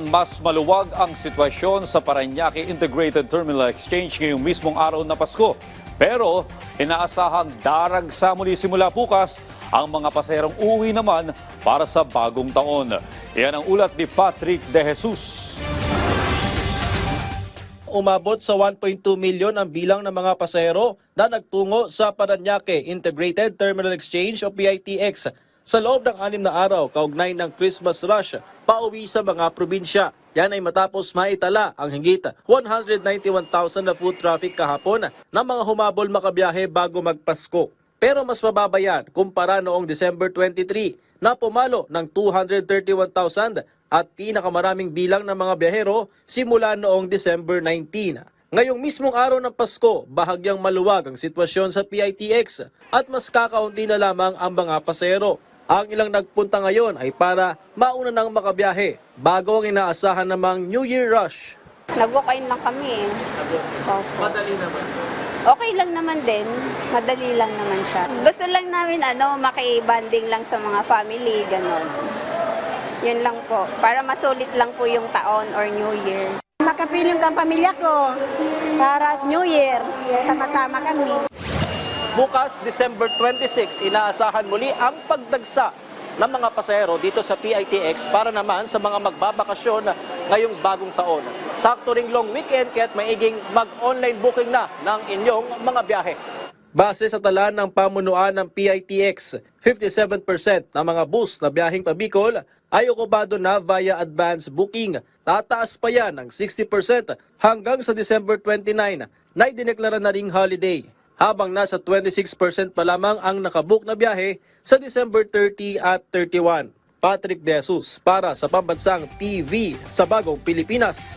mas maluwag ang sitwasyon sa Parañaque Integrated Terminal Exchange ngayong mismong araw na Pasko. Pero inaasahang daragsa muli simula bukas ang mga paserong uwi naman para sa bagong taon. Iyan ang ulat ni Patrick De Jesus. Umabot sa 1.2 milyon ang bilang ng mga pasahero na nagtungo sa Parañaque Integrated Terminal Exchange o PITX sa loob ng 6 na araw kaugnay ng Christmas rush pauwi sa mga probinsya. Yan ay matapos maitala ang higit 191,000 na foot traffic kahapon ng mga humabol makabiyahe bago magpasko. Pero mas mababa yan kumpara noong December 23 na pumalo ng 231,000 at pinakamaraming bilang ng mga biyahero simula noong December 19. Ngayong mismong araw ng Pasko, bahagyang maluwag ang sitwasyon sa PITX at mas kakaunti na lamang ang mga pasahero. Ang ilang nagpunta ngayon ay para mauna nang makabiyahe bago ang inaasahan namang New Year rush. Nag-walk-in lang kami. Opo. Madali naman. Okay lang naman din. Madali lang naman siya. Gusto lang namin makibanding lang sa mga family, ganon. Yun lang po. Para masulit lang po yung taon or New Year. Makapiling ang pamilya ko para New Year. Sama-sama kami. Bukas, December 26, inaasahan muli ang pagdagsa ng mga pasahero dito sa PITX para naman sa mga magbabakasyon ngayong bagong taon. Sakto ring long weekend kaya't maiging mag-online booking na ng inyong mga biyahe. Base sa tala ng pamunuan ng PITX, 57% ng mga bus na biyaheng pa-Bicol ay okupado na via advance booking. Tataas pa yan ng 60% hanggang sa December 29 na idineklara na ring holiday. Habang nasa 26% pa lamang ang nakabook na biyahe sa December 30 at 31. Patrick De Jesus para sa Pambansang TV sa Bagong Pilipinas.